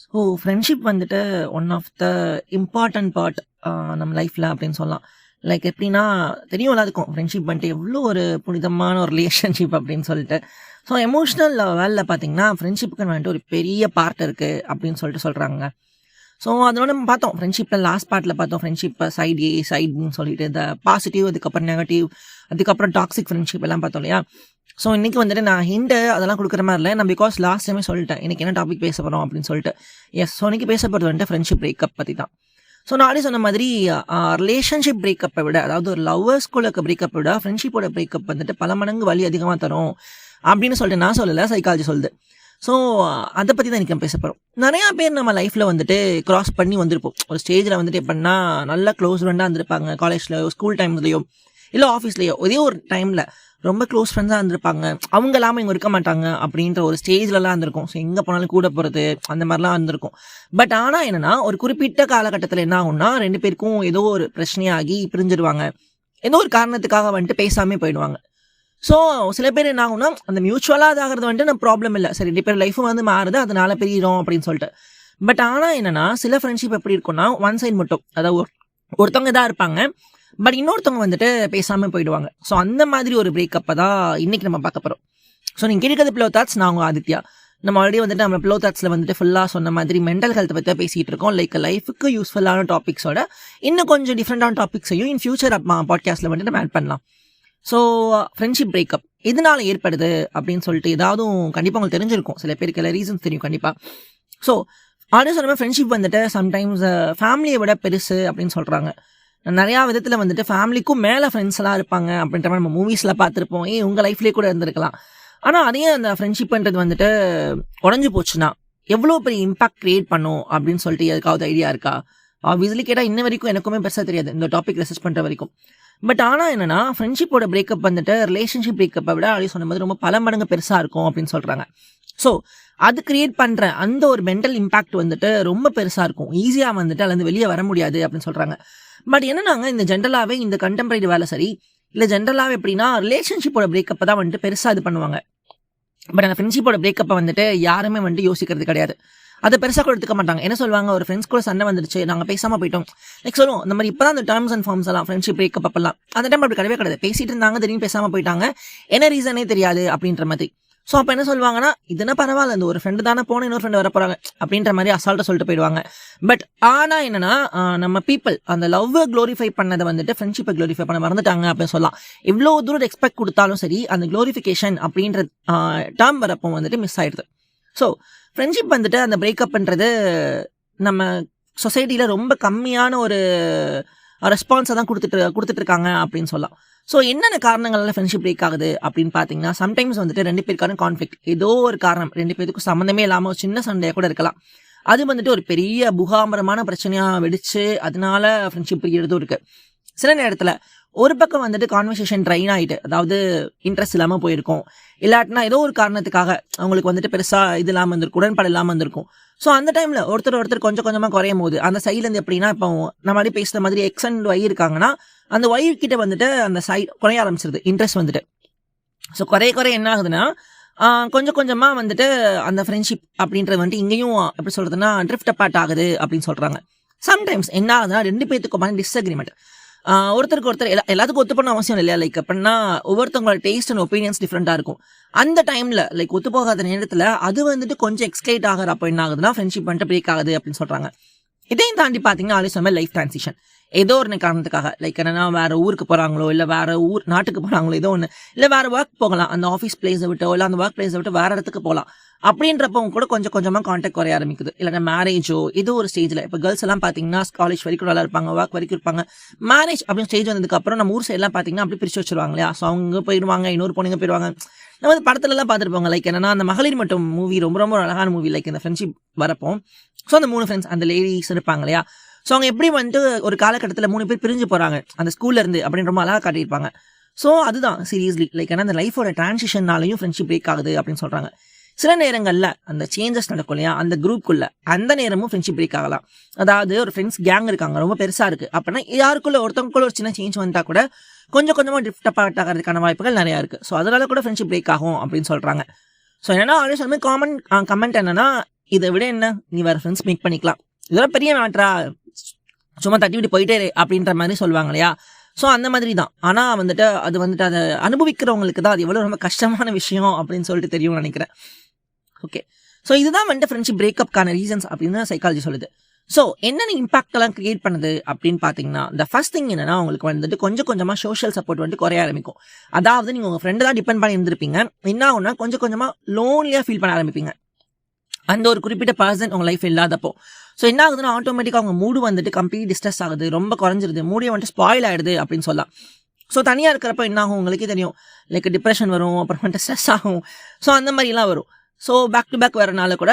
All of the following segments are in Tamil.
ஸோ ஃப்ரெண்ட்ஷிப் வந்துட்டு one of the important part நம்ம லைஃப்பில் அப்படின்னு சொல்லலாம். லைக் எப்படின்னா தெரியும்ல அதுக்கும் ஃப்ரெண்ட்ஷிப் வந்துட்டு எவ்வளோ ஒரு புனிதமான ஒரு ரிலேஷன்ஷிப் அப்படின்னு சொல்லிட்டு. ஸோ எமோஷ்னல் வேலில் பார்த்தீங்கன்னா ஃப்ரெண்ட்ஷிப்புக்கு வந்துட்டு ஒரு பெரிய பார்ட் இருக்குது அப்படின்னு சொல்லிட்டு சொல்கிறாங்க. ஸோ அதோட நம்ம பார்த்தோம் ஃப்ரெண்ட்ஷிப்பில் லாஸ்ட் பார்ட்டில் பார்த்தோம் ஃப்ரெண்ட்ஷிப்பை சைட் ஏ சைடுன்னு சொல்லிட்டு இந்த பாசிட்டிவ், அதுக்கப்புறம் நெகட்டிவ், அதுக்கப்புறம் டாக்ஸிக் ஃப்ரெண்ட்ஷிப் எல்லாம் பார்த்தோம் இல்லையா. ஸோ இன்றைக்கி வந்துட்டு நான் ஹிண்டு அதெல்லாம் கொடுக்குற மாதிரி இல்லை. நான் பிகாஸ் லாஸ்ட் டைமே சொல்லிட்டேன் இன்றைக்கி என்ன டாபிக் பேச போகிறோம் அப்படின்னு சொல்லிட்டு. எஸ், ஸோ இன்றைக்கி பேச போகிறது வந்துட்டு ஃப்ரெண்ட்ஷிப் பிரேக்கப் பற்றி தான். ஸோ நான் சொன்ன மாதிரி ரிலேஷன்ஷிப் பிரேக்கப்பை விட, அதாவது ஒரு லவ்வர்ஸ்குள்ள பிரேக்கப்பை விட ஃப்ரெண்ட்ஷிப்போட பிரேக்கப் வந்துட்டு பல மடங்கு வலி அதிகமாக தரும் அப்படின்னு சொல்லிட்டு நான் சொல்லலை, சைக்காலஜி சொல்லுது. ஸோ அதை பற்றி தான் இன்றைக்கி பேச போகிறோம். நிறையா பேர் நம்ம லைஃப்பில் வந்துட்டு க்ராஸ் பண்ணி வந்திருப்போம். ஒரு ஸ்டேஜில் வந்துட்டு எப்படின்னா நல்லா க்ளோஸ் ஃப்ரெண்டாக இருந்திருப்பாங்க. காலேஜ்லையோ ஸ்கூல் டைம்லையோ இல்லை ஆஃபீஸ்லையோ ஒரே ஒரு டைமில் ரொம்ப க்ளோஸ் ஃப்ரெண்ட்ஸாக இருந்திருப்பாங்க. அவங்க இல்லாமல் இங்கே இருக்க மாட்டாங்க அப்படின்ற ஒரு ஸ்டேஜ்லலாம் இருந்திருக்கும். ஸோ எங்கே போனாலும் கூட போகிறது அந்த மாதிரிலாம் இருந்திருக்கும். பட் ஆனால் என்னென்னா ஒரு குறிப்பிட்ட காலகட்டத்தில் என்ன ஆகும்னா ரெண்டு பேருக்கும் ஏதோ ஒரு பிரச்சனையாகி பிரிஞ்சிடுவாங்க. ஏதோ ஒரு காரணத்துக்காக வந்துட்டு பேசாமே போயிடுவாங்க. ஸோ சில பேர் என்ன ஆகும்னா அந்த மியூச்சுவலாக அதாகிறது வந்துட்டு நம்ம ப்ராப்ளம் இல்லை, சரி ரெண்டு பேர் லைஃபும் வந்து மாறுது அதனால பிரியிடும் அப்படின்னு சொல்லிட்டு. பட் ஆனால் என்னென்னா சில ஃப்ரெண்ட்ஷிப் எப்படி இருக்கும்னா ஒன் சைட் மட்டும், அதாவது ஒருத்தவங்க தான் இருப்பாங்க, பட் இன்னொருத்தவங்க வந்துட்டு பேசாமல் போயிடுவாங்க. ஸோ அந்த மாதிரி ஒரு பிரேக்கப்பை தான் இன்றைக்கி நம்ம பார்க்க போகிறோம். ஸோ நீங்கள் கேட்குறது பிலோ தாட்ஸ், நான் உங்கள் ஆதித்யா. நம்ம ஆல்ரெடி வந்துட்டு நம்ம பிலோ தாட்ஸில் வந்துட்டு ஃபுல்லாக சொன்ன மாதிரி மென்டல் ஹெல்த்தை பற்றி பேசிகிட்டு இருக்கோம். லைக் லைஃபுக்கு யூஸ்ஃபுல்லான டாபிக்ஸோட இன்னும் கொஞ்சம் டிஃப்ரெண்டான டாபிக்ஸையும் இன் ஃபியூச்சர் பாட்காஸ்ட்டில் வந்துட்டு நம்ம ஆட் பண்ணலாம். ஸோ ஃப்ரெண்ட்ஷிப் பிரேக்கப் எதனால் ஏற்படுது அப்படின்னு சொல்லிட்டு ஏதாவது கண்டிப்பாக உங்களுக்கு தெரிஞ்சிருக்கும். சில பேருக்கு எல்லா ரீசன்ஸ் தெரியும் கண்டிப்பாக. ஸோ ஆல்ரெடி சொன்ன ஃப்ரெண்ட்ஷிப் வந்துட்டு சம்டைம்ஸ் ஃபேமிலியை விட பெருசு அப்படின்னு சொல்கிறாங்க. நிறையா விதத்தில் வந்துட்டு ஃபேமிலிக்கும் மேலே ஃப்ரெண்ட்ஸ் எல்லாம் இருப்பாங்க அப்படின்ற மாதிரி நம்ம மூவிஸில் பார்த்துருப்போம். உங்கள் லைஃப்லேயே கூட இருந்திருக்கலாம். ஆனால் அதே அந்த ஃப்ரெண்ட்ஷிப்ன்றது வந்துட்டு உடஞ்சி போச்சுன்னா எவ்வளோ பெரிய இம்பாக்ட் க்ரியேட் பண்ணும் அப்படின்னு சொல்லிட்டு எதுக்காவது ஐடியா இருக்கா? ஆப்வியஸ்லி கேட்டால் இன்ன வரைக்கும் எனக்குமே பெருசாக தெரியாது இந்த டாபிக் ரிசர்ச் பண்ணுற வரைக்கும். பட் ஆனால் என்னென்னா ஃப்ரெண்ட்ஷிப்போட பிரேக்கப் வந்துட்டு ரிலேஷன்ஷிப் பிரேக்கப்பை விட அப்படி சொன்ன மாதிரி ரொம்ப பல மடங்கு பெருசாக இருக்கும் அப்படின்னு சொல்கிறாங்க. ஸோ அது கிரியேட் பண்ணுற அந்த ஒரு மென்டல் இம்பாக்ட் வந்துட்டு ரொம்ப பெருசாக இருக்கும். ஈஸியாக வந்துட்டு அதுலேருந்து வெளியே வர முடியாது அப்படின்னு சொல்கிறாங்க. பட் என்னன்னாங்க இந்த ஜென்ரலாகவே இந்த கண்டெம்பரரி வேலை சரி இல்லை ஜென்ரலாகவே எப்படின்னா ரிலேஷன்ஷிப்போட பிரேக்கப்பை தான் வந்துட்டு பெருசாக இது பண்ணுவாங்க. பட் அந்த ஃப்ரெண்ட்ஷிப்போட பிரேக்கப்பை வந்துட்டு யாருமே வந்துட்டு யோசிக்கிறது கிடையாது. அதை பெருசாக கூட எடுத்துக்க மாட்டாங்க. என்ன சொல்லுவாங்க, ஒரு ஃப்ரெண்ட்ஸ் கூட சண்டை வந்துருச்சு, நாங்கள் பேசாமல் போயிட்டோம், லைக் சொல்லுவோம் இந்த மாதிரி. இப்போ தான் அந்த டேர்ம்ஸ் அண்ட் ஃபார்ம்ஸ் எல்லாம் ஃப்ரெண்ட்ஷிப் பிரேக்கப் அப்பெல்லாம் அந்த டைம் அப்படி கிடையவே கிடையாது. பேசிட்டு இருந்தாங்க, திடீர்னு பேசாமல் போயிட்டாங்க, என்ன ரீசனே தெரியாது அப்படின்ற மாதிரி. ஸோ அப்போ என்ன சொல்லுவாங்கன்னா இதுனா பரவாயில்ல, இந்த ஒரு ஃப்ரெண்டு தானே போன இன்னொரு ஃப்ரெண்டு வர போகிறாங்க அப்படின்ற மாதிரி அசால்ட்டாக சொல்லிட்டு போயிடுவாங்க. பட் ஆனால் என்னன்னா நம்ம பீப்புள் அந்த லவ்வை க்ளோரிஃபை பண்ணதை வந்துட்டு ஃப்ரெண்ட்ஷிப்பை க்ளோரிஃபை பண்ண மறந்துட்டாங்க அப்படின்னு சொல்லலாம். இவ்வளோ தூரம் எக்ஸ்பெக்ட் கொடுத்தாலும் சரி அந்த க்ளோரிஃபிகேஷன் அப்படின்ற டேர்ம் வரப்போ வந்துட்டு மிஸ் ஆயிடுது. ஸோ ஃப்ரெண்ட்ஷிப் வந்துட்டு அந்த பிரேக்கப்ன்றது நம்ம சொசைட்டியில் ரொம்ப கம்மியான ஒரு ரெஸ்பான்ஸை தான் கொடுத்துட்டு இருக்காங்க அப்படின்னு சொல்லலாம். ஸோ என்னென்ன காரணங்களால ஃப்ரெண்ட்ஷிப் பிரேக் ஆகுது அப்படின்னு பார்த்தீங்கன்னா சம்டைம்ஸ் வந்துட்டு ரெண்டு பேருக்கான கான்ஃப்ளிக்ட், ஏதோ ஒரு காரணம், ரெண்டு பேருக்கும் சம்மந்தமே இல்லாமல் ஒரு சின்ன சண்டையாக கூட இருக்கலாம். அது வந்துட்டு ஒரு பெரிய புகாமரமான பிரச்சனையாக வெடிச்சு அதனால ஃப்ரெண்ட்ஷிப் பிரிகிறதும் இருக்குது. சில நேரத்தில் ஒரு பக்கம் வந்துட்டு கான்வர்சேஷன் ட்ரைன் ஆகிட்டு, அதாவது இன்ட்ரெஸ்ட் இல்லாமல் போயிருக்கும், இல்லாட்டினா ஏதோ ஒரு காரணத்துக்காக அவங்களுக்கு வந்துட்டு பெருசாக இது இல்லாமல் இருந்திருக்கும், உடன்பாடு இல்லாமல் இருந்திருக்கும். ஸோ அந்த டைமில் ஒருத்தர் கொஞ்சம் கொஞ்சமாக குறையும் போது அந்த சைட்லேருந்து எப்படின்னா இப்போ நம்ம மாதிரி பேசுகிற மாதிரி எக்ஸ் அண்ட் ஒய் இருக்காங்கன்னா அந்த ஒய் கிட்ட வந்துட்டு அந்த சைட் குறைய ஆரம்பிச்சிருது இன்ட்ரெஸ்ட் வந்துட்டு. ஸோ குறைய என்ன ஆகுதுன்னா கொஞ்சம் கொஞ்சமாக வந்துட்டு அந்த ஃப்ரெண்ட்ஷிப் அப்படின்றது வந்துட்டு இங்கேயும் எப்படி சொல்கிறதுனா ட்ரிஃப்ட் அப்பார்ட் ஆகுது அப்படின்னு சொல்கிறாங்க. சம்டைம்ஸ் என்ன ஆகுதுன்னா ரெண்டு பேர்த்துக்குமான டிஸ்அக்ரிமெண்ட், ஒருத்தருக்கு ஒருத்தர் எல்லாத்துக்கும் ஒத்து பண்ண அவசியம் இல்லையா. லைக் அப்படின்னா ஒவ்வொருத்தவங்களோட டேஸ்ட் அண்ட் ஒப்பீனியன்ஸ் டிஃப்ரெண்டாக இருக்கும். அந்த டைமில் லைக் ஒத்து போகாத நேரத்தில் அது வந்துட்டு கொஞ்சம் எக்ஸ்கைட் ஆகிற அப்போ என்ன ஆகுதுன்னா ஃப்ரெண்ட்ஷிப் வந்துட்டு பிரேக் ஆகுது அப்படின்னு சொல்கிறாங்க. இதையும் தாண்டி பார்த்தீங்கன்னா ஆல்ரெடி சொன்ன லைஃப் ட்ரான்சிஷன், ஏதோ ஒரு காரணத்துக்காக லைக் என்னன்னா வேறு ஊருக்கு போகிறாங்களோ இல்லை வேறு நாட்டுக்கு போகிறாங்களோ ஏதோ ஒன்று, இல்லை வேறு ஒர்க் போகலாம், அந்த ஆஃபீஸ் பிளேஸை விட்டோ இல்லை அந்த ஒர்க் பிளேஸை விட்டு வேறு இடத்துக்கு போகலாம். அப்படின்றப்ப கூட கொஞ்சம் கொஞ்சமாக கான்டாக்ட் குறைய ஆரம்பிக்குது. இல்லைனா மேரேஜோ ஏதோ ஒரு ஸ்டேஜில், இப்போ கேர்ள்ஸ் எல்லாம் பார்த்தீங்கன்னா காலேஜ் வரைக்கும் நல்லா இருப்பாங்க, ஒர்க் வரைக்கும் இருப்பாங்க. மேரேஜ் அப்படின்னு ஸ்டேஜ் வந்ததுக்கப்புறம் நம்ம ஊர் சைட்லாம் பார்த்தீங்கன்னா அப்படி பிரித்து வச்சுருவாங்க இல்லையா. ஸோ அவங்க போயிடுவாங்க, இன்னொரு பொண்ணுங்க போயிடுவாங்க. நம்ம வந்து படத்துலலாம் பார்த்துருப்பாங்க. லைக் என்னன்னா அந்த மகளிர் மட்டும் மூவி ரொம்ப ரொம்ப அழகான மூவி. லைக் இந்த ஃப்ரெண்ட்ஷிப் வரப்போ ஸோ அந்த 3 ஃப்ரெண்ட்ஸ் அந்த லேடிஸ் இருப்பாங்க இல்லையா. ஸோ அவங்க எப்படி வந்துட்டு ஒரு காலகட்டத்தில் 3 பேர் பிரிஞ்சு போகிறாங்க அந்த ஸ்கூல்லேருந்து அப்படின்னு ரொம்ப அழகாக காட்டியிருப்பாங்க. ஸோ அதுதான் சீரியஸ்லி லைக் ஏன்னா அந்த லைஃபோட டிரான்சிஷன்னாலையும் ஃப்ரெண்ட்ஷிப் பிரேக் ஆகுது அப்படின்னு சொல்கிறாங்க. சில நேரங்களில் அந்த சேஞ்சஸ் நடக்கும் இல்லையா அந்த குரூப்புக்குள்ள, அந்த நேரமும் ஃப்ரெண்ட்ஷிப் பிரேக் ஆகலாம். அதாவது ஒரு ஃப்ரெண்ட்ஸ் கேங் இருக்காங்க, ரொம்ப பெருசாக இருக்குது அப்படின்னா யாருக்குள்ள ஒருத்தவங்களுக்குள்ள ஒரு சின்ன சேஞ்ச் வந்தால் கூட கொஞ்சம் கொஞ்சமாக ட்ரிஃப்ட் அப்பார்ட் ஆகிறதுக்கான வாய்ப்புகள் நிறையா இருக்குது. ஸோ அதனால கூட ஃப்ரெண்ட்ஷிப் பிரேக் ஆகும் அப்படின்னு சொல்கிறாங்க. ஸோ என்னன்னா ஆல்ரெடி சொன்ன காமன் கமெண்ட் என்னன்னா இதை விட என்ன, நீ வேறு ஃப்ரெண்ட்ஸ் மேக் பண்ணிக்கலாம், இதெல்லாம் பெரிய மேட்ரா, சும்மா தட்டி விட்டு போயிட்டே அப்படின்ற மாதிரி சொல்லுவாங்க இல்லையா. ஸோ அந்த மாதிரி தான். ஆனால் வந்துட்டு அது வந்துட்டு அதை அனுபவிக்கிறவங்களுக்கு தான் அது எவ்வளோ ரொம்ப கஷ்டமான விஷயம் அப்படின்னு சொல்லிட்டு தெரியும்னு நினைக்கிறேன். ஓகே, ஸோ இதுதான் வந்துட்டு ஃப்ரெண்ட்ஷிப் பிரேக்கப்கான ரீசன்ஸ் அப்படின்னு சைக்காலஜி சொல்லுது. ஸோ என்னென்ன இம்பாக்டெல்லாம் கிரியேட் பண்ணுது அப்படின்னு பார்த்தீங்கன்னா, த ஃபர்ஸ்ட் திங் என்னன்னா, உங்களுக்கு வந்துட்டு கொஞ்சம் கொஞ்சமாக சோஷியல் சப்போர்ட் வந்துட்டு குறைய ஆரம்பிக்கும். அதாவது நீங்கள் உங்கள் ஃப்ரெண்டு தான் டிபெண்ட் பண்ணி இருந்திருப்பீங்க, என்ன ஆகுனா கொஞ்சம் கொஞ்சமாக லோன்லியாக ஃபீல் பண்ண ஆரம்பிப்பீங்க அந்த ஒரு குறிப்பிட்ட பர்சன் உங்கள் லைஃப் இல்லாதப்போ. ஸோ என்ன ஆகுதுன்னா, ஆட்டோமேட்டிக்காக அவங்க மூடு வந்துட்டு கம்ப்ளீட் டிஸ்ட்ரெஸ் ஆகுது, ரொம்ப குறைஞ்சிருது, மூடியை வந்துட்டு ஸ்பாயில் ஆகிடுது அப்படின்னு சொல்லலாம். ஸோ தனியாக இருக்கிறப்ப என்ன ஆகும் உங்களுக்கே தெரியும், லைக் டிப்ரெஷன் வரும், அப்புறம் வந்துட்டு ஸ்ட்ரெஸ் ஆகும். ஸோ அந்த மாதிரிலாம் வரும். ஸோ பேக் டு பேக் வரனால கூட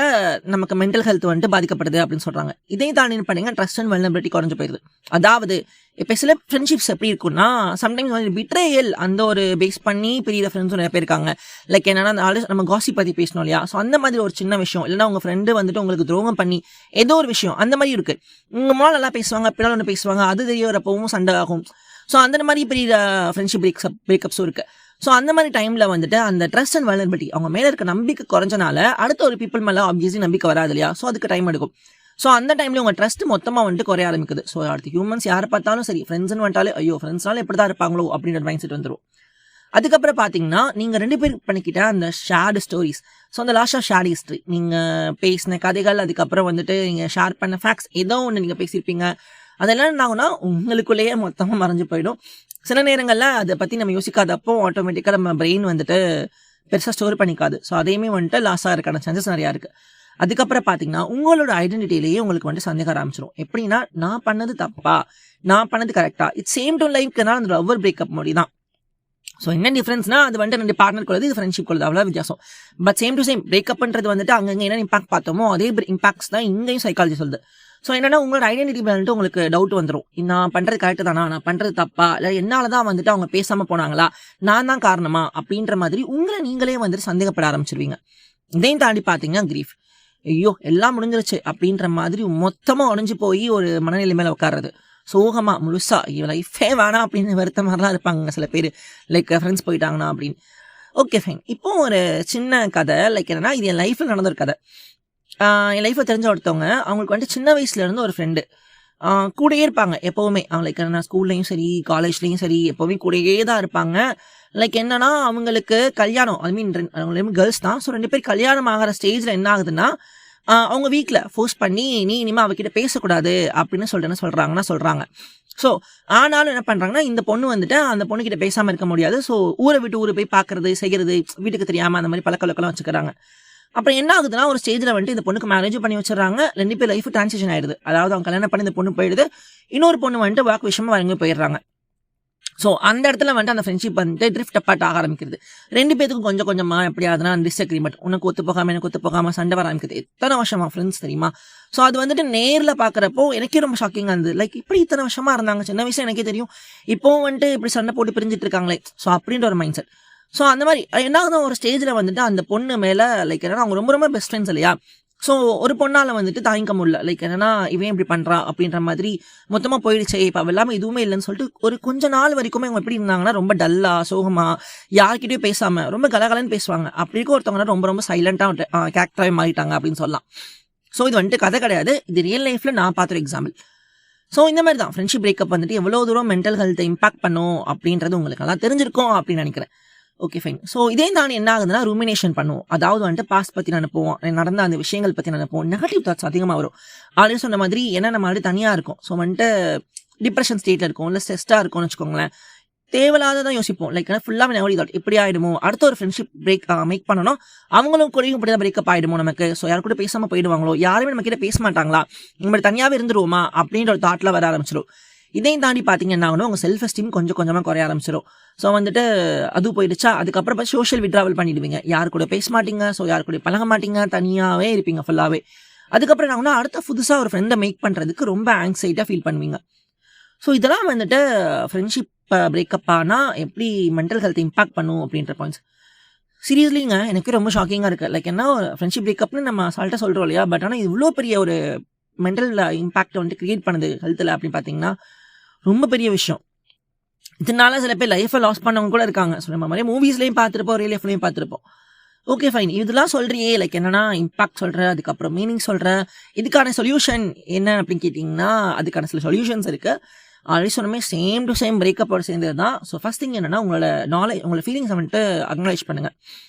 நமக்கு மென்டல் ஹெல்த் வந்துட்டு பாதிக்கப்படுது அப்படின்னு சொல்கிறாங்க. இதையும் தாண்டி என்ன பண்ணீங்க, ட்ரஸ்ட் அண்ட் வெல்னபிலிட்டி குறைஞ்சு போயிடுது. அதாவது இப்போ சில ஃப்ரெண்ட்ஷிப்ஸ் எப்படி இருக்குன்னா, சம்டைம்ஸ் வந்து பிட்ரேயல் அந்த ஒரு பேஸ் பண்ணி பெரிய ஃப்ரெண்ட்ஸும் நிறைய பேர் இருக்காங்க. லைக் என்னன்னா, நம்ம காசிப் பற்றி பேசணும் இல்லையா. ஸோ அந்த மாதிரி ஒரு சின்ன விஷயம், இல்லைன்னா உங்கள் ஃப்ரெண்டு வந்துட்டு உங்களுக்கு துரோகம் பண்ணி ஏதோ ஒரு விஷயம் அந்த மாதிரி இருக்குது. உங்கள் மூலம் நல்லா பேசுவாங்க, பின்னால் ஒன்று பேசுவாங்க, அது தெரிய வரப்பவும் சண்டை ஆகும். ஸோ அந்த மாதிரி பெரிய ஃப்ரெண்ட்ஷிப் பிரேக்கப்ஸும் இருக்குது. ஸோ அந்த மாதிரி டைமில் வந்துட்டு அந்த ட்ரஸ்ட் அண்ட் வெல்னபிலிட்டி அவங்க மேலே இருக்க நம்பிக்கை குறைஞ்சனால அடுத்த ஒரு பீப்புள் மேலே ஆப்வியஸ்லி நம்பிக்கை வராது இல்லையா. ஸோ அதுக்கு டைம் எடுக்கும். ஸோ அந்த டைமில் உங்கள் ட்ரஸ்ட் மொத்தமாக வந்துட்டு குறைய ஆரம்பிக்குது. ஸோ அடுத்து ஹியூமன்ஸ் யாரை பார்த்தாலும் சரி, ஃப்ரெண்ட்ஸ்னு வந்துட்டாலே ஐயோ ஃப்ரெண்ட்ஸ்னாலும் எப்படி தான் இருப்பாங்களோ அப்படின்ற மைண்ட் செட் வந்துடும். அதுக்கப்புறம் பார்த்தீங்கன்னா, நீங்கள் 2 பேர் பண்ணிக்கிட்ட அந்த ஷேர்டு ஸ்டோரிஸ், ஸோ அந்த லாஸ்ட் ஆஃப் ஷேர்டு ஹிஸ்ட்ரி, நீங்கள் பேசின கதைகள், அதுக்கப்புறம் வந்துட்டு நீங்கள் ஷேர் பண்ண ஃபேக்ட்ஸ் ஏதோ ஒன்று நீங்கள் பேசியிருப்பீங்க, அதெல்லாம் என்ன ஆகுனா உங்களுக்குள்ளேயே மொத்தமாக மறைஞ்சு போயிடும். சில நேரங்களில் அதை பற்றி நம்ம யோசிக்காதப்போ ஆட்டோமேட்டிக்காக நம்ம பிரெயின் வந்துட்டு பெருசாக ஸ்டோர் பண்ணிக்காது. ஸோ அதையுமே வந்துட்டு லாஸ் ஆகிறதுக்கான சான்சஸ் நிறையா இருக்குது. அதுக்கப்புறம் பார்த்தீங்கன்னா, உங்களோட ஐடென்டிட்டிலேயே உங்களுக்கு வந்துட்டு சந்தேகம் ஆரம்பிச்சிடும். எப்படின்னா, நான் பண்ணது தப்பா, நான் பண்ணது கரெக்டா, இட்ஸ் சேம் டு லைஃப்க்குனா அந்த லவ்வர் பிரேக்கப் மொழி தான். ஸோ என்ன டிஃப்ரென்ஸ்னா, அது வந்துட்டு 2 பார்ட்னர் கொள்ளுது, இது ஃப்ரெண்ட்ஷிப் கொள்ளுது, அவ்வளோ வித்தியாசம். பட் சேம் டு சேம் பிரேக்கப்ன்றது வந்துட்டு அங்கங்கே என்ன இம்பாக்ட் பார்த்தோமோ அதே இம்பாக்ட்ஸ் தான் இங்கேயும் சைக்காலஜி சொல்லுது. ஸோ என்னன்னா, உங்களோட ஐடென்டிட்டி வந்துட்டு உங்களுக்கு டவுட் வந்துடும். நான் பண்ணுறது கரெக்டு தானா, நான் பண்ணுறது தப்பா, இல்லை என்னால் தான் வந்துட்டு அவங்க பேசாமல் போனாங்களா, நான் தான் காரணமா அப்படின்ற மாதிரி உங்களை நீங்களே வந்துட்டு சந்தேகப்பட ஆரம்பிச்சிருவீங்க. இதையும் தாண்டி பார்த்தீங்கன்னா கிரீஃப், ஐயோ எல்லாம் முடிஞ்சிருச்சு அப்படின்ற மாதிரி மொத்தமாக உடஞ்சி போய் ஒரு மனநிலை மேலே உட்கார்றது, சோகமாக முழுசா ஐயோ லைஃபே வேணாம் அப்படின்னு வருத்த மாதிரிலாம் இருப்பாங்க சில பேர், லைக் ஃப்ரெண்ட்ஸ் போயிட்டாங்கன்னா அப்படின்னு. Okay fine. இப்போ ஒரு சின்ன கதை, லைக் என்னன்னா, இது என் லைஃப்பில் நடந்த ஒரு கதை. என் லைஃப்பில் தெரிஞ்ச ஒருத்தவங்க, அவங்களுக்கு வந்துட்டு சின்ன வயசுலேருந்து ஒரு ஃப்ரெண்டு கூடயே இருப்பாங்க எப்போவுமே. லைக் என்னன்னா, ஸ்கூல்லையும் சரி காலேஜ்லேயும் சரி எப்போவுமே கூடயே தான் இருப்பாங்க. லைக் என்னன்னா, அவங்களுக்கு கல்யாணம், ஐ மீன் அவங்க கேர்ள்ஸ் தான். ஸோ 2 பேர் கல்யாணம் ஆகிற ஸ்டேஜில் என்ன ஆகுதுன்னா, அவங்க வீட்டில் ஃபோர்ஸ் பண்ணி நீ இனிமேல் அவகிட்ட பேசக்கூடாது அப்படின்னு சொல்கிறாங்க. ஸோ ஆனாலும் என்ன பண்ணுறாங்கன்னா, இந்த பொண்ணு வந்துட்டு அந்த பொண்ணுக்கிட்ட பேசாமல் இருக்க முடியாது. ஸோ ஊரை விட்டு ஊரை போய் பார்க்குறது செய்கிறது, வீட்டுக்கு தெரியாமல் அந்த மாதிரி பழக்கவழக்கெல்லாம் வச்சுக்கிறாங்க. அப்புறம் என்ன ஆகுதுன்னா, ஒரு ஸ்டேஜில் வந்துட்டு இந்த பொண்ணுக்கு மேரேஜ் பண்ணி வச்சிடறாங்க. 2 பேர் லைஃப் டிரான்சிஷன் ஆயிடுது. அதாவது அவங்க கல்யாணம் பண்ணி இந்த பொண்ணு போயிடுது, இன்னொரு பொண்ணு வந்துட்டு வாக்கு விஷயமா வாங்கி போயிடுறாங்க. ஸோ அந்த இடத்துல வந்துட்டு அந்த ஃப்ரெண்ட்ஷிப் வந்துட்டு ட்ரிஃப்ட் அப்பார்ட் ஆக ஆரம்பிக்கிறது. 2 பேருக்கும் கொஞ்சம் கொஞ்சமாக எப்படி ஆகுதுன்னா, டிஸ்அக்ரிமெண்ட், உனக்கு ஒத்து போகாமல் எனக்கு ஒத்து போகாமல் சண்டை வர ஆரம்பிக்குது. எத்தனை வருஷமா ஃப்ரெண்ட்ஸ் தெரியுமா. ஸோ அது வந்துட்டு நேரில் பார்க்குறப்போ எனக்கே ரொம்ப ஷாக்கிங்காக இருந்தது. லைக் இப்படி இத்தனை வருஷமாக இருந்தாங்க, சின்ன வயசு எனக்கே தெரியும், இப்போவும் வந்துட்டு இப்படி சண்டை போட்டு பிரிஞ்சிட்டு இருக்காங்களே. ஸோ அப்படின்ற ஒரு மைண்ட் செட். ஸோ அந்த மாதிரி என்ன ஆகுது, ஒரு ஸ்டேஜில் வந்துட்டு அந்த பொண்ணு மேலே லைக் என்னன்னா, அவங்க ரொம்ப ரொம்ப பெஸ்ட் ஃப்ரெண்ட்ஸ் இல்லையா. ஸோ ஒரு பொண்ணால் வந்துட்டு தாங்கிக்க முடியல, லைக் என்னன்னா இவன் இப்படி பண்ணுறா அப்படின்ற மாதிரி மொத்தமாக போயிடுச்சு. இப்போ அவள் எல்லாமே எதுவுமே இல்லைன்னு சொல்லிட்டு ஒரு கொஞ்ச நாள் வரைக்குமே அவங்க எப்படி இருந்தாங்கன்னா, ரொம்ப டல்லாக சோகமாக யார்கிட்டயும் பேசாமல் ரொம்ப கலகலன்னு பேசுவாங்க. அப்படி இருக்க ஒருத்தவங்க ரொம்ப ரொம்ப சைலண்ட்டாக கேரக்டராகவே மாறிட்டாங்க அப்படின்னு சொல்லலாம். ஸோ இது வந்துட்டு கதை கிடையாது, இது ரியல் லைஃப்பில் நான் பார்த்துற எக்ஸாம்பிள். ஸோ இந்த மாதிரி தான் ஃப்ரெண்ட்ஷிப் பிரேக்கப் வந்துட்டு எவ்வளோ தூரம் மென்டல் ஹெல்த்தை இம்பாக்ட் பண்ணும் அப்படின்றது உங்களுக்கு நல்லா தெரிஞ்சிருக்கும் அப்படின்னு நினைக்கிறேன். Okay fine. ஸோ இதே தான் என்ன ஆகுதுன்னா, ரூமினேஷன் பண்ணுவோம். அதாவது வந்துட்டு பாஸ்ட் பற்றி நினைப்போம், நடந்த அந்த விஷயங்கள் பற்றி நினைப்போம், நெகட்டிவ் தாட்ஸ் அதிகமாக வரும். ஆல்ரெடி சொன்ன மாதிரி ஏன்னா நம்ம ஆல்ரெடி தனியாக இருக்கும். ஸோ வந்துட்டு டிப்ரெஷன் ஸ்டேட்டில் இருக்கும், இல்லை ஸ்ட்ரெஸ்டாக இருக்கும்னு வச்சுக்கோங்களேன். தேவையில்லாதான் யோசிப்போம். லைக் ஃபுல்லாக நெகட்டிவ் தாட், இப்படி ஆகிடுமோ, அடுத்த ஒரு ஃப்ரெண்ட்ஷிப் மேக் பண்ணணும், அவங்களும் கூடயும் இப்படி தான் பிரேக்கப் ஆகிடுமோ நமக்கு. ஸோ யாரு கூட பேசாமல் போயிடுவாங்களோ, யாருமே நம்ம கிட்ட பேச மாட்டாங்களா, நம்ம தனியாகவே இருந்துருவோமா அப்படின்ற ஒரு தாட்டில் வர ஆரம்பிச்சிடும். இதையும் தாண்டி பார்த்தீங்கன்னா உங்கள் செல்ஃப் எஸ்டீம் கொஞ்சம் கொஞ்சமாக குறைய ஆரம்பிச்சிடும். ஸோ வந்துட்டு அது போயிடுச்சா, அதுக்கப்புறம் சோஷியல் விட்ராவல் பண்ணிடுவீங்க, யாரு கூட பேச மாட்டீங்க, ஸோ யாரு கூட பழக மாட்டீங்க, தனியாகவே இருப்பீங்க ஃபுல்லாகவே. அதுக்கப்புறம் என்ன அடுத்த புதுசாக ஒரு ஃப்ரெண்டை மேக் பண்ணுறதுக்கு ரொம்ப ஆங்ஸைட்டாக ஃபீல் பண்ணுவீங்க. ஸோ இதெல்லாம் வந்துட்டு ஃப்ரெண்ட்ஷிப் பிரேக்கப் ஆனால் எப்படி மென்டல் ஹெல்த் இம்பாக்ட் பண்ணும் அப்படின்ற பாயிண்ட்ஸ். சீரியஸ்லிங்க எனக்கு ரொம்ப ஷாக்கிங்காக இருக்குது. லைக் என்ன ஃப்ரெண்ட்ஷிப் பிரேக்கப்னு நம்ம சால்ட்டாக சொல்கிறோம் இல்லையா, பட் ஆனால் இவ்வளோ பெரிய ஒரு மென்டல் இம்பாக்டை வந்துட்டு கிரியேட் பண்ணுது ஹெல்த்தில் அப்படின்னு பார்த்தீங்கன்னா ரொம்ப பெரிய விஷயம். இதனால சில பேர் லைஃப்பை லாஸ் பண்ணவங்க கூட இருக்காங்க. ஸோ நம்ம மாதிரி மூவிஸ்லேயும் பார்த்துருப்போம், ரியல் லைஃப்லையும் பார்த்துருப்போம். ஓகே ஃபைன், இதெல்லாம் சொல்கிறியே, லைக் என்னன்னா இம்பாக்ட் சொல்கிற, அதுக்கப்புறம் மீனிங் சொல்கிற, இதுக்கான சொல்யூஷன் என்ன அப்படின்னு கேட்டிங்கன்னா அதுக்கான சில சொல்யூஷன்ஸ் இருக்குது. ஆல்ரெடி சொன்னமே சேம் டு சேம் பிரேக்கப்போட சேர்ந்தது தான். ஸோ ஃபஸ்ட் திங் என்னென்னா உங்களோட உங்களோட ஃபீலிங்ஸை வந்துட்டு அக்னாலேஜ் பண்ணுங்கள்.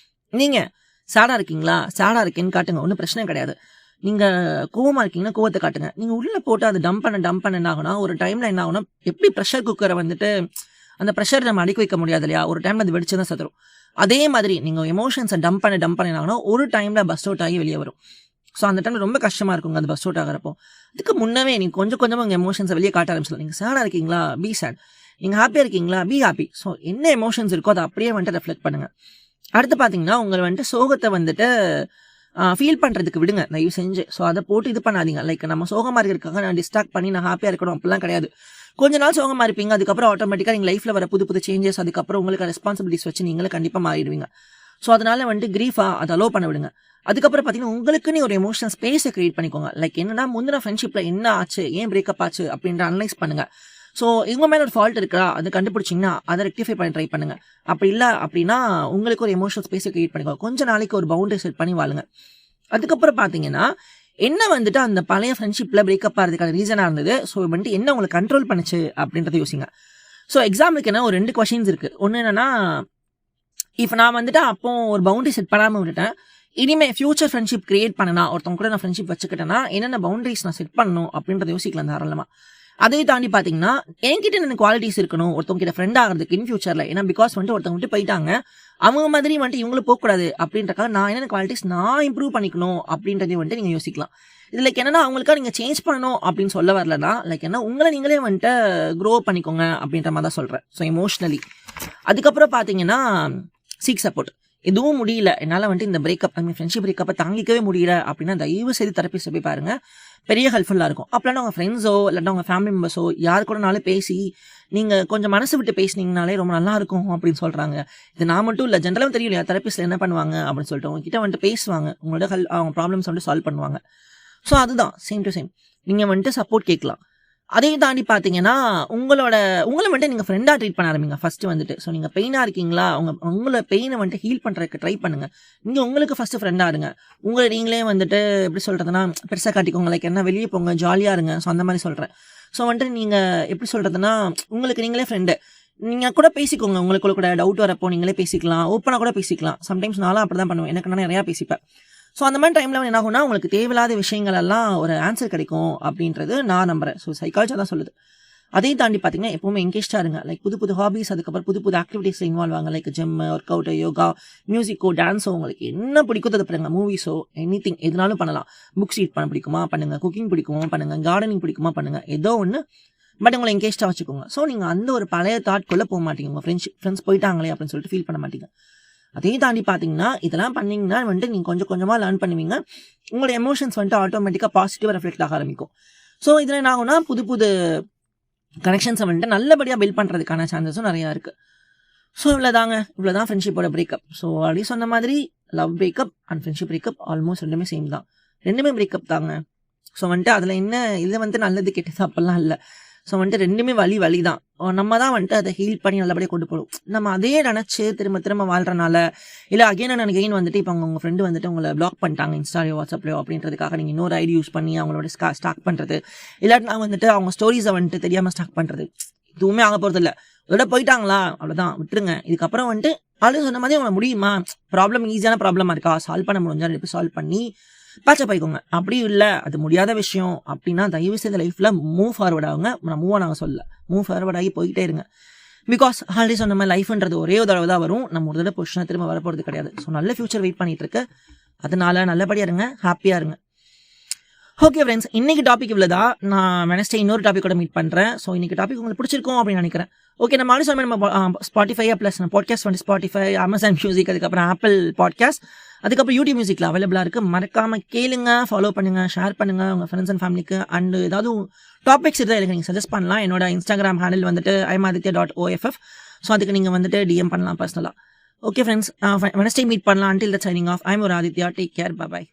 நீங்கள் சேடாக இருக்கீங்களா, சேடாக இருக்கேன்னு காட்டுங்க, ஒன்றும் பிரச்சனை கிடையாது. நீங்கள் கோவமாக இருக்கீங்கன்னா கோவத்தை காட்டுங்க. நீங்கள் உள்ளே போட்டு அதை டம்ப் பண்ண என்ன ஆகுனா, ஒரு டைமில் என்ன ஆகுனா, எப்படி ப்ரெஷர் குக்கரை வந்துட்டு அந்த ப்ரெஷர் நம்ம அடிக்க வைக்க முடியாது இல்லையா, ஒரு டைமில் அது வெடிச்சு தான் சத்துரும். அதே மாதிரி நீங்கள் எமோஷன்ஸை டம்ப் பண்ண என்ன ஆகுனா ஒரு டைமில் பஸ்ட் அவுட் ஆகி வெளியே வரும். ஸோ அந்த டைமில் ரொம்ப கஷ்டமாக இருக்குங்க அது பஸ்ட் அவுட் ஆகிறப்போ. அதுக்கு முன்னவே நீங்கள் கொஞ்சம் கொஞ்சமாக உங்கள் எமோஷன்ஸை வெளியே காட்ட ஆரம்பிச்சிடலாம். நீங்கள் சேடாக இருக்கீங்களா, பி சேட். நீங்கள் ஹாப்பியாக இருக்கீங்களா, பி ஹாப்பி. ஸோ என்ன எமோஷன்ஸ் இருக்கோ அதை அப்படியே வந்துட்டு ரெஃப்ளெக்ட் பண்ணுங்கள். அடுத்து பார்த்தீங்கன்னா உங்களை வந்துட்டு சோகத்தை வந்துட்டு ஃபீல் பண்ணுறதுக்கு விடுங்க தயவு செஞ்சு. ஸோ அதை போட்டு இது பண்ணாதீங்க. லைக் நம்ம சோகமாக இருக்கிறதுக்காக நான் டிஸ்ட்ராக்ட் பண்ணி நான் ஹாப்பியாக இருக்கணும் அப்படிலாம் கிடையாது. கொஞ்ச நாள் சோகமாக இருப்பீங்க, அதுக்கப்புறம் ஆட்டோமேட்டிக்காக நீங்கள் லைஃப்பில் வர புது சேஞ்சஸ், அதுக்கப்புறம் உங்களுக்கு ரெஸ்பான்சிபிலிட்டிஸ் வச்சு நீங்களே கண்டிப்பாக மாறிடுவீங்க. ஸோ அதனால் வந்துட்டு கிரீஃபாக அதை அலோவ் பண்ண விடுங்க. அதுக்கப்புறம் பார்த்தீங்கன்னா உங்களுக்குன்னு ஒரு எமோஷனல் ஸ்பேஸை கிரியேட் பண்ணிக்கோங்க. லைக் என்னன்னா முந்தின ஃப்ரெண்ட்ஷிப்பில் என்ன ஆச்சு, ஏன் பிரேக்கப் ஆச்சு அப்படின்ற அனலைஸ் பண்ணுங்கள். ஸோ இவங்க மேலே ஒரு ஃபால்ட் இருக்கா அதை கண்டுபிடிச்சிங்கன்னா அதை ரெக்டிஃபை பண்ணி ட்ரை பண்ணுங்கள். அப்படி இல்லை அப்படின்னா உங்களுக்கு ஒரு எமோஷனல் ஸ்பேஸை கிரியேட் பண்ணிக்கோங்க. கொஞ்சம் நாளைக்கு ஒரு பவுண்டரி செட் பண்ணி வாழுங்க. அதுக்கப்புறம் பார்த்தீங்கன்னா என்ன வந்துட்டு அந்த பழைய ஃப்ரெண்ட்ஷிப்பில் பிரேக்கப் ஆகிறதுக்கான ரீசனாக இருந்தது, ஸோ வந்துட்டு என்ன உங்களை கண்ட்ரோல் பண்ணுச்சு அப்படின்றத யோசிங்க. ஸோ எக்ஸாம்பிளுக்கு என்ன ஒரு 2 கொஷின்ஸ் இருக்குது. ஒன்று என்னென்னா, இப்போ நான் வந்துட்டு அப்போ ஒரு பவுண்டரி செட் பண்ணாமல் விட்டுட்டேன், இனிமேல் ஃபியூச்சர் ஃப்ரெண்ட்ஷிப் கிரியேட் பண்ணனா, ஒருத்தவங்க கூட நான் ஃப்ரெண்ட்ஷிப் வச்சுக்கிட்டேன்னா என்னென்ன பவுண்டரிஸ் நான் செட் பண்ணணும் அப்படின்றத யோசிக்கலாம் தாராளமாக. அதே தாண்டி பார்த்தீங்கன்னா என்கிட்ட எனக்கு குவாலிட்டிஸ் இருக்கணும் ஒருத்தவங்க கிட்ட ஃப்ரெண்ட் ஆகிறதுக்கு இன் ஃபியூச்சரில். ஏன்னா பிகாஸ் வந்துட்டு ஒருத்தவங்க விட்டு போயிட்டாங்க, அவங்க மாதிரி வந்துட்டு இவங்களும் போகக்கூடாது அப்படின்றக்காக நான் என்னென்ன குவாலிட்டிஸ் நான் இம்ப்ரூவ் பண்ணிக்கணும் அப்படின்றதையும் வந்துட்டு நீங்கள் யோசிக்கலாம். இது லைக் என்னன்னா அவங்களுக்காக நீங்கள் சேஞ்ச் பண்ணணும் அப்படின்னு சொல்ல வரலன்னா, லைக் என்ன உங்களை நீங்களே வந்துட்டு க்ரோ பண்ணிக்கோங்க அப்படின்ற மாதிரி தான் சொல்கிறேன். So emotionally. அதுக்கப்புறம் பார்த்தீங்கன்னா சீக் சப்போர்ட். எதுவும் முடியல என்னால் வந்துட்டு இந்த பிரேக்கப் ஃப்ரெண்ட்ஷிப் பிரேக்கப்பை தாங்கிக்கவே முடியல அப்படின்னா தயவு செய்து தெரபிஸ்ட்டை போய் பாருங்கள், பெரிய ஹெல்ப்ஃபுல்லாக இருக்கும். அப்போலாம் உங்கள் ஃப்ரெண்ட்ஸோ இல்லாட்டா உங்கள் ஃபேமிலி மெம்பர்ஸோ யார் கூடனாலும் பேசி நீங்கள் கொஞ்சம் மனசு விட்டு பேசினீங்கனாலே ரொம்ப நல்லா இருக்கும் அப்படின்னு சொல்கிறாங்க. இது நான் மட்டும் இல்லை, ஜென்ரலாக தெரியும் இல்லையா, தெரபிஸ்ட் என்ன பண்ணுவாங்க அப்படின்னு சொல்லிட்டு உங்ககிட்ட வந்துட்டு பேசுவாங்க, உங்களோட அவங்க ப்ராப்ளம்ஸ் வந்துட்டு சால்வ் பண்ணுவாங்க. ஸோ அதுதான் சேம் டு சேம் நீங்கள் வந்துட்டு சப்போர்ட் கேட்கலாம். அதையும் தாண்டி பார்த்தீங்கன்னா உங்களை வந்துட்டு நீங்கள் ஃப்ரெண்டாக ட்ரீட் பண்ண ஆரம்பிங்க ஃபஸ்ட்டு வந்துட்டு. ஸோ நீங்கள் பெயினாக இருக்கீங்களா, உங்களை பெயினை வந்துட்டு ஹீல் பண்ணுறதுக்கு ட்ரை பண்ணுங்கள். நீங்கள் உங்களுக்கு ஃபஸ்ட்டு ஃப்ரெண்டாக இருங்க. உங்களை நீங்களே வந்துட்டு எப்படி சொல்கிறதுனா பெருசாக காட்டிக்கோங்க. லைக் என்ன வெளியே போங்க, ஜாலியாக இருங்க. ஸோ அந்த மாதிரி சொல்கிறேன். ஸோ வந்துட்டு நீங்கள் எப்படி சொல்கிறதுனா உங்களுக்கு நீங்களே ஃப்ரெண்டு. நீங்கள் கூட பேசிக்கோங்க, உங்களுக்குள்ள கூட டவுட் வரப்போ நீங்களே பேசிக்கலாம், ஓப்பனாக கூட பேசிக்கலாம். சம்டைம்ஸ் நானும் அப்படி தான் பண்ணுவேன், எனக்கு நான் நிறையா பேசிப்பேன். ஸோ அந்த மாதிரி டைமில் என்ன ஆகும்னா உங்களுக்கு தேவையில்லாத விஷயங்கள் எல்லாம் ஒரு ஆன்சர் கிடைக்கும் அப்படின்றது நான் நம்புகிறேன். ஸோ சைக்காலஜி தான் சொல்லுது. அதையும் தாண்டி பார்த்தீங்கன்னா எப்பவுமே எங்கேஜாக இருங்க. லைக் புது ஹாபிஸ், அதுக்கப்புறம் புது ஆக்டிவிட்டீஸில் இன்வால்வ் ஆங்க. லைக் ஜிம், ஒர்க் அவுட், யோகா, மியூசிக்கோ, டான்ஸோ, உங்களுக்கு என்ன பிடிக்கும் அதை பண்ணுங்க. மூவிஸோ, எனிதிங் எதுனாலும் பண்ணலாம். புக்ஸ் ரீட் பண்ண பிடிக்குமா பண்ணுங்க, குக்கிங் பிடிக்குமா பண்ணுங்க, கார்டனிங் பிடிக்குமா பண்ணுங்க, ஏதோ ஒன்று. பட் உங்களை எங்கேஜாக வச்சுக்கோங்க. ஸோ நீங்கள் அந்த ஒரு பழைய தாட்குள்ளே போக மாட்டீங்க. உங்கள் ஃப்ரெண்ட்ஸ் போயிட்டாங்களே அப்படின்னு சொல்லிட்டு ஃபீல் பண்ண மாட்டீங்க. அதையும் தாண்டி பார்த்தீங்கன்னா இதெல்லாம் பண்ணிங்கன்னா வந்துட்டு நீங்கள் கொஞ்சம் கொஞ்சமாக லேர்ன் பண்ணுவீங்க. உங்களோட எமோஷன்ஸ் வந்துட்டு ஆட்டோமேட்டிக்காக பாசிட்டிவாக ரெஃப்ளெக்ட் ஆக ஆரம்பிக்கும். ஸோ இதில் என்ன ஆகும்னா புது கனெக்ஷன்ஸை வந்துட்டு நல்லபடியாக பில்ட் பண்ணுறதுக்கான சான்சஸும் நிறையா இருக்குது. ஸோ இவ்வளோதான் ஃப்ரெண்ட்ஷிப்போட பிரேக்கப். ஸோ அப்படி சொன்ன மாதிரி love breakup and friendship breakup almost ரெண்டுமே சேம் தான். ரெண்டுமே பிரேக்கப் தாங்க. ஸோ வந்துட்டு அதில் என்ன இது வந்துட்டு நல்லது கெட்டது அப்பெல்லாம் இல்லை. ஸோ வந்துட்டு ரெண்டுமே வலி தான். நம்ம தான் வந்துட்டு அதை ஹீல் பண்ணி நல்லபடியாக கொண்டு போகணும். நம்ம அதே நினச்சி திரும்ப வாழ்கிறனால இல்லை அகைன் வந்துட்டு இப்போ உங்கள் ஃப்ரெண்டு வந்துட்டு உங்களை பிளாக் பண்ணிட்டாங்க இன்ஸ்டாலையோ வாட்ஸ்அப்லையோ அப்படின்றதுக்காக நீங்கள் இன்னொரு ஐடி யூஸ் பண்ணி அவங்களோட ஸ்டாக் பண்ணுறது, இல்லாட்டினா வந்துட்டு அவங்க ஸ்டோரிஸை வந்துட்டு தெரியாமல் ஸ்டாக் பண்ணுறது, எதுவுமே ஆக போகிறது இல்லை. அதோட போயிட்டாங்களா அவ்வளோதான், விட்டுருங்க. இதுக்கப்புறம் வந்துட்டு ஆல்ரெடி சொன்ன மாதிரி உங்களை முடியுமா, ப்ராப்ளம் ஈஸியான ப்ராப்ளமாக இருக்கா, சால்வ் பண்ண முடிஞ்சால் எப்படி சால்வ் பண்ணி பேச்சப் ஆயிக்கோங்க. அப்படி இல்லை அது முடியாத விஷயம் அப்படின்னா தயவு செய்த லைஃப்பில் மூவ் ஃபார்வர்ட் ஆகுங்க. நான் மூவ் ஆனாங்க சொல்ல, மூவ் ஃபார்வர்ட் ஆகி போய்கிட்டே இருங்க. பிகாஸ் ஆல்ரெடி சொன்ன மாதிரி லைஃப்ன்றது ஒரே ஒரு தடவை தான் வரும். நம்ம ஒரு தடவை பொசிஷனாக திரும்ப வரப்போகிறது கிடையாது. ஸோ நல்ல ஃபியூச்சர் வெயிட் பண்ணிட்டு இருக்கு. அதனால நல்லபடியாக இருங்க, ஹாப்பியாக இருங்க. ஓகே ஃப்ரெண்ட்ஸ், இன்னைக்கு டாபிக் இவ்வளோதான். நான் வெனஸ்டே இன்னொரு டாப்பிக்கோட மீட் பண்ணுறேன். ஸோ இன்னைக்கு டாபிக் உங்களுக்கு பிடிச்சிருக்கும் அப்படின்னு நினைக்கிறேன். ஓகே, நம்ம ஆல்ரெடி சொன்ன நம்ம ஸ்பாட்டிஃபை ப்ளஸ் பாட்காஸ்ட் வந்து ஸ்பாட்டிஃபை, அமேசான் மியூசிக், அதுக்கப்புறம் ஆப்பிள் பாட்காஸ்ட், அதுக்கப்புறம் யூடியூப் மியூசிக்கில் அவைலபிளாக இருக்குது. மறக்காமல் கேளுங்க, ஃபாலோ பண்ணுங்கள், ஷேர் பண்ணுங்கள் உங்கள் ஃப்ரெண்ட்ஸ் அண்ட் ஃபேமிலிக்கு. அண்ட் ஏதாவது டாபிக்ஸ் இருந்தால் எனக்கு நீங்கள் சஜஸ்ட் பண்ணலாம். என்னோட இன்ஸ்டாகிராம் ஹேண்டில் வந்துட்டு imaditya.off. ஸோ அதுக்கு நீங்கள் வந்துட்டு டிஎம் பண்ணலாம் பர்சனலாக. ஓகே ஃப்ரெண்ட்ஸ், வெனஸ்டே மீட் பண்ணலாம். Until the signing off. I'm ஒரு ஆதித்யா. Take care, by.